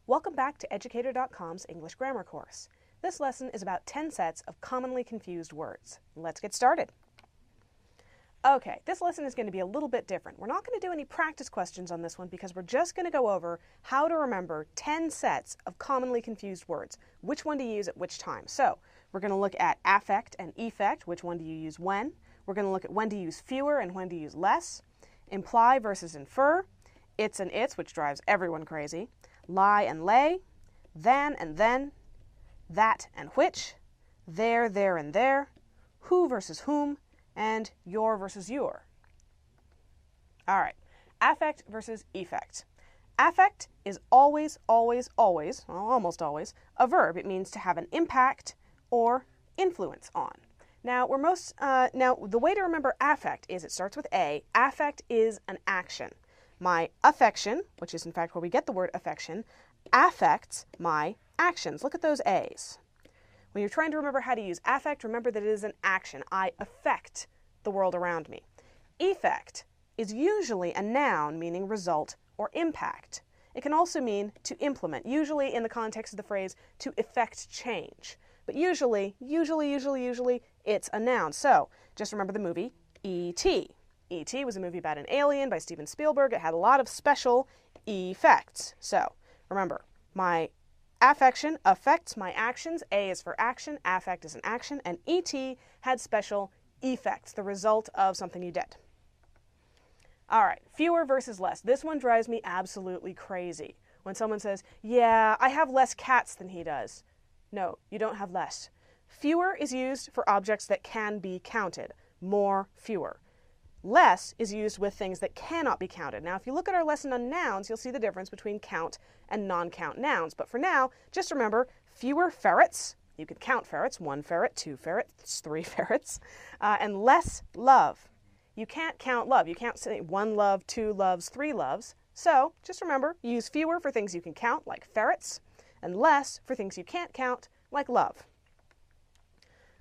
Welcome back to Educator.com's English Grammar course. This lesson is about 10 sets of commonly confused words. Let's get started. Okay, this lesson is going to be a little bit different. We're not going to do any practice questions on this one because we're just going to go over how to remember 10 sets of commonly confused words, which one to use at which time. So, we're going to look at affect and effect, which one do you use when. We're going to look at when to use fewer and when to use less, imply versus infer, it's and its, which drives everyone crazy, lie and lay, than and then, that and which, there and there, who versus whom, and your versus your. All right, affect versus effect. Affect is always, well, almost always, a verb. It means to have an impact or influence on. Now, the way to remember affect is it starts with A. Affect is an action. My affection, which is in fact where we get the word affection, affects my actions. Look at those A's. When you're trying to remember how to use affect, remember that it is an action. I affect the world around me. Effect is usually a noun meaning result or impact. It can also mean to implement, usually in the context of the phrase to effect change. But usually, it's a noun. So, just remember the movie E.T. E.T. was a movie about an alien by Steven Spielberg. It had a lot of special effects. So, remember, my affection affects my actions. A is for action, affect is an action, and E.T. had special effects, the result of something you did. All right, fewer versus less. This one drives me absolutely crazy. When someone says, yeah, I have less cats than he does. No, you don't have less. Fewer is used for objects that can be counted. More, fewer. Less is used with things that cannot be counted. Now, if you look at our lesson on nouns, you'll see the difference between count and non-count nouns. But for now, just remember, fewer ferrets. You could count ferrets, 1 ferret, 2 ferrets, 3 ferrets. And less love. You can't count love. You can't say 1 love, 2 loves, 3 loves. So, just remember, use fewer for things you can count, like ferrets, and less for things you can't count, like love.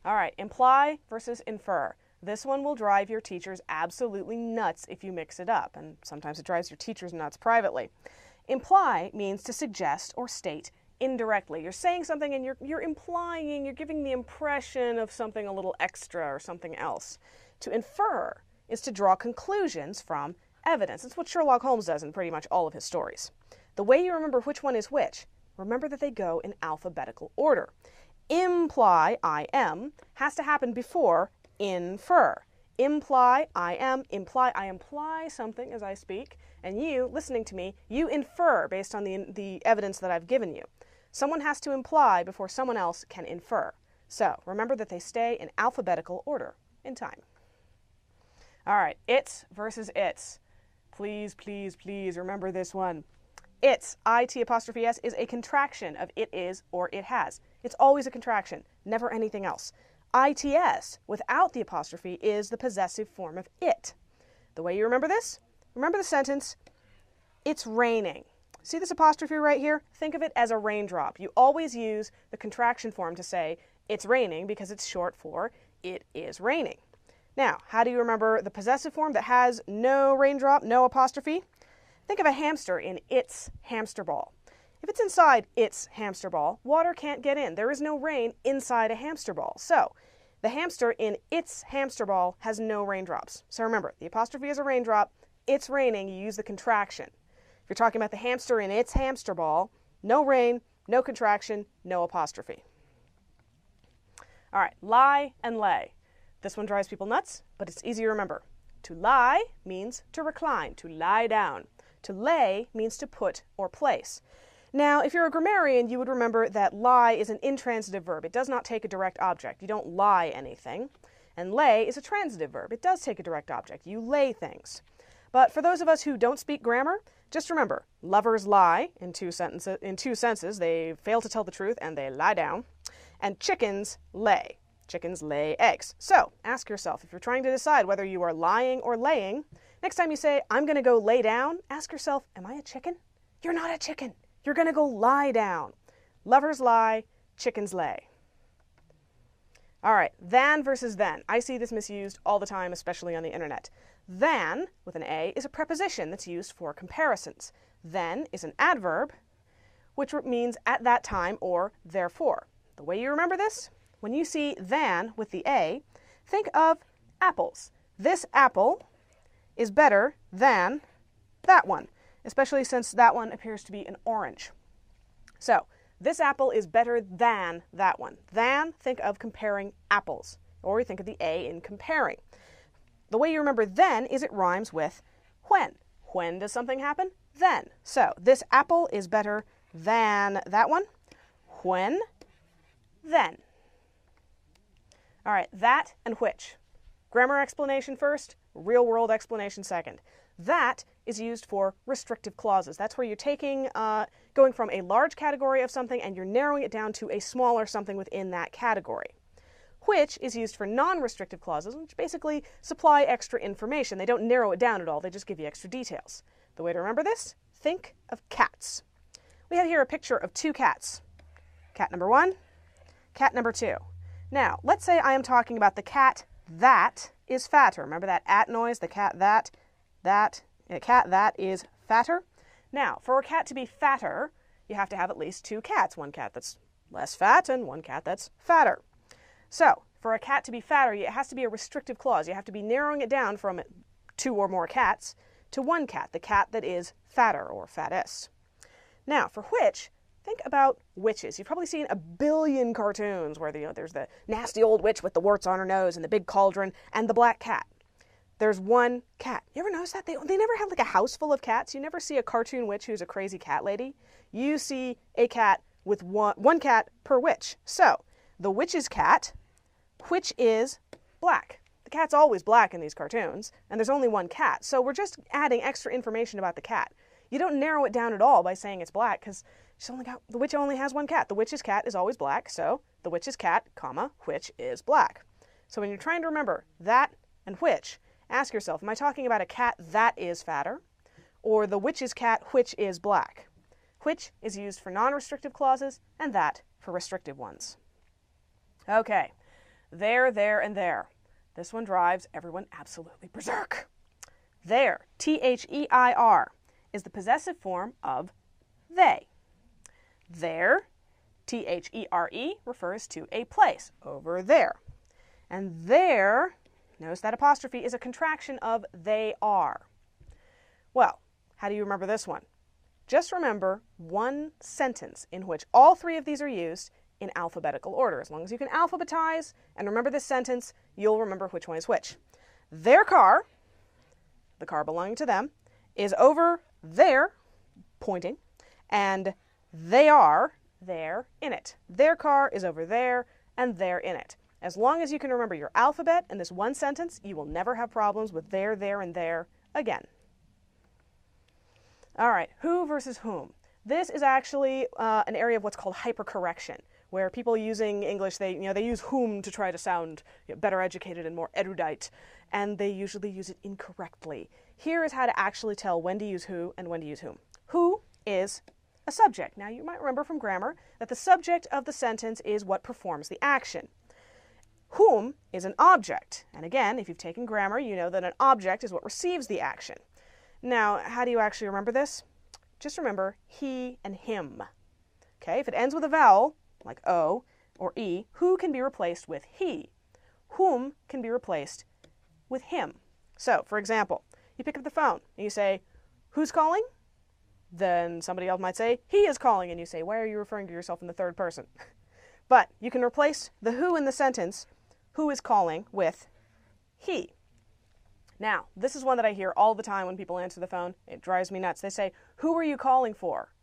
All right, imply versus infer. This one will drive your teachers absolutely nuts if you mix it up, and sometimes it drives your teachers nuts privately. Imply means to suggest or state indirectly. You're saying something and you're implying, you're giving the impression of something a little extra or something else. To infer is to draw conclusions from evidence. It's what Sherlock Holmes does in pretty much all of his stories. The way you remember which one is which, remember that they go in alphabetical order. Imply, I am, has to happen before infer. Imply, I am, imply, I imply something as I speak, and you, listening to me, you infer based on the evidence that I've given you. Someone has to imply before someone else can infer. So, remember that they stay in alphabetical order in time. All right, it's versus its. Please remember this one. It's, I-T'-S, is a contraction of it is or it has. It's always a contraction, never anything else. ITS, without the apostrophe, is the possessive form of it. The way you remember this? Remember the sentence, it's raining. See this apostrophe right here? Think of it as a raindrop. You always use the contraction form to say it's raining because it's short for it is raining. Now, how do you remember the possessive form that has no raindrop, no apostrophe? Think of a hamster in its hamster ball. If it's inside its hamster ball, water can't get in. There is no rain inside a hamster ball. So, the hamster in its hamster ball has no raindrops. So remember, the apostrophe is a raindrop. It's raining. You use the contraction. If you're talking about the hamster in its hamster ball, no rain, no contraction, no apostrophe. All right, lie and lay. This one drives people nuts, but it's easy to remember. To lie means to recline, to lie down. To lay means to put or place. Now, if you're a grammarian, you would remember that lie is an intransitive verb. It does not take a direct object. You don't lie anything. And lay is a transitive verb. It does take a direct object. You lay things. But for those of us who don't speak grammar, just remember, lovers lie in two senses. They fail to tell the truth and they lie down. And chickens lay. Chickens lay eggs. So, ask yourself, if you're trying to decide whether you are lying or laying, next time you say, I'm going to go lay down, ask yourself, am I a chicken? You're not a chicken. You're going to go lie down. Lovers lie, chickens lay. All right, than versus then. I see this misused all the time, especially on the internet. Than, with an A, is a preposition that's used for comparisons. Then is an adverb, which means at that time or therefore. The way you remember this, when you see than with the A, think of apples. This apple is better than that one, especially since that one appears to be an orange. So, this apple is better than that one. Than, think of comparing apples, or we think of the A in comparing. The way you remember then is it rhymes with when. When does something happen? Then. So, this apple is better than that one. When? Then. All right, that and which. Grammar explanation first, real world explanation second. That is used for restrictive clauses. That's where you're taking, going from a large category of something and you're narrowing it down to a smaller something within that category. Which is used for non-restrictive clauses, which basically supply extra information. They don't narrow it down at all, they just give you extra details. The way to remember this, think of cats. We have here a picture of two cats. Cat number 1, cat number 2. Now, let's say I am talking about the cat that is fatter. Remember that at noise, the cat a cat that is fatter. Now, for a cat to be fatter, you have to have at least two cats. One cat that's less fat and one cat that's fatter. So, for a cat to be fatter, it has to be a restrictive clause. You have to be narrowing it down from 2 or more cats to one cat, the cat that is fatter or fattest. Now, for which, think about witches. You've probably seen a billion cartoons where there's the nasty old witch with the warts on her nose and the big cauldron and the black cat. There's one cat. You ever notice that? They never have like a house full of cats. You never see a cartoon witch who's a crazy cat lady. You see a cat with one cat per witch. So, the witch's cat, which is black. The cat's always black in these cartoons, and there's only one cat. So we're just adding extra information about the cat. You don't narrow it down at all by saying it's black, because the witch only has one cat. The witch's cat is always black, so the witch's cat, comma, which is black. So when you're trying to remember that and which, ask yourself, am I talking about a cat that is fatter, or the witch's cat which is black? Which is used for non-restrictive clauses, and that for restrictive ones. Okay, there, and there. This one drives everyone absolutely berserk. There, T-H-E-I-R, is the possessive form of they. There, T-H-E-R-E, refers to a place, over there. And there, notice that apostrophe is a contraction of they are. Well, how do you remember this one? Just remember one sentence in which all 3 of these are used in alphabetical order. As long as you can alphabetize and remember this sentence, you'll remember which one is which. Their car, the car belonging to them, is over there, pointing, and they are there in it. Their car is over there, and they're in it. As long as you can remember your alphabet and this one sentence, you will never have problems with there, and there again. All right, who versus whom. This is actually an area of what's called hypercorrection, where people using English, they use whom to try to sound better educated and more erudite, and they usually use it incorrectly. Here is how to actually tell when to use who and when to use whom. Who is a subject. Now, you might remember from grammar that the subject of the sentence is what performs the action. Whom is an object. And again, if you've taken grammar, you know that an object is what receives the action. Now, how do you actually remember this? Just remember he and him. Okay, if it ends with a vowel, like O or E, who can be replaced with he. Whom can be replaced with him. So, for example, you pick up the phone and you say, who's calling? Then somebody else might say, he is calling, and you say, why are you referring to yourself in the third person? But you can replace the who in the sentence, who is calling, with he. Now, this is one that I hear all the time when people answer the phone. It drives me nuts. They say, who are you calling for?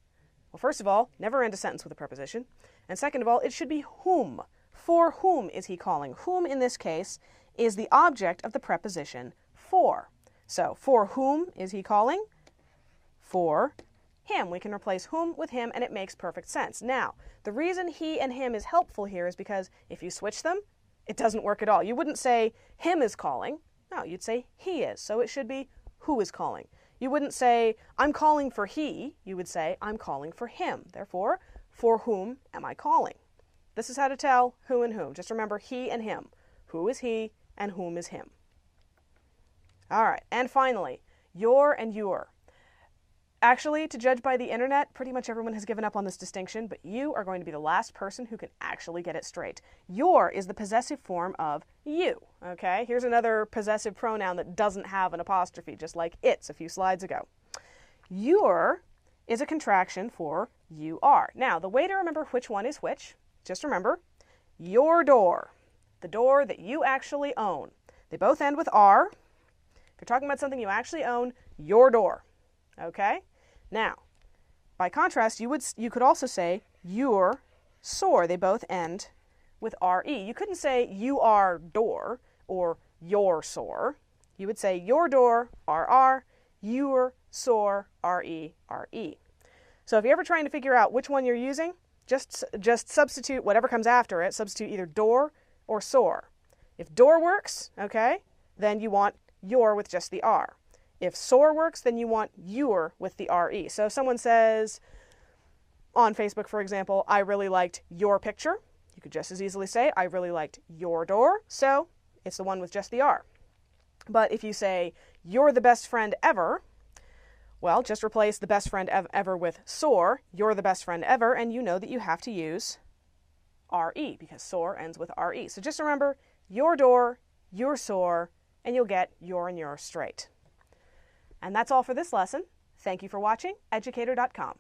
Well, first of all, never end a sentence with a preposition. And second of all, it should be whom. For whom is he calling? Whom, in this case, is the object of the preposition for. So, for whom is he calling? For him. We can replace whom with him, and it makes perfect sense. Now, the reason he and him is helpful here is because if you switch them, it doesn't work at all. You wouldn't say him is calling. No, you'd say he is. So it should be who is calling. You wouldn't say, I'm calling for he. You would say, I'm calling for him. Therefore, for whom am I calling? This is how to tell who and whom. Just remember he and him. Who is he and whom is him? All right, and finally, your and your. Actually, to judge by the internet, pretty much everyone has given up on this distinction, but you are going to be the last person who can actually get it straight. Your is the possessive form of you, okay? Here's another possessive pronoun that doesn't have an apostrophe, just like it's a few slides ago. Your is a contraction for you are. Now, the way to remember which one is which, just remember, your door, the door that you actually own. They both end with are. If you're talking about something you actually own, your door. Okay? Now, by contrast, you could also say your sore. They both end with re. You couldn't say you are door or your sore. You would say your door, rr, your sore, re. So if you're ever trying to figure out which one you're using, just substitute whatever comes after it. Substitute either door or sore. If door works, okay, then you want your with just the r. If sore works, then you want your with the re. So if someone says on Facebook, for example, I really liked your picture, you could just as easily say, I really liked your door. So it's the one with just the r. But if you say, you're the best friend ever, well, just replace the best friend ever with sore, you're the best friend ever, and you know that you have to use re because sore ends with re. So just remember, your door, your sore, and you'll get your and your straight. And that's all for this lesson. Thank you for watching Educator.com.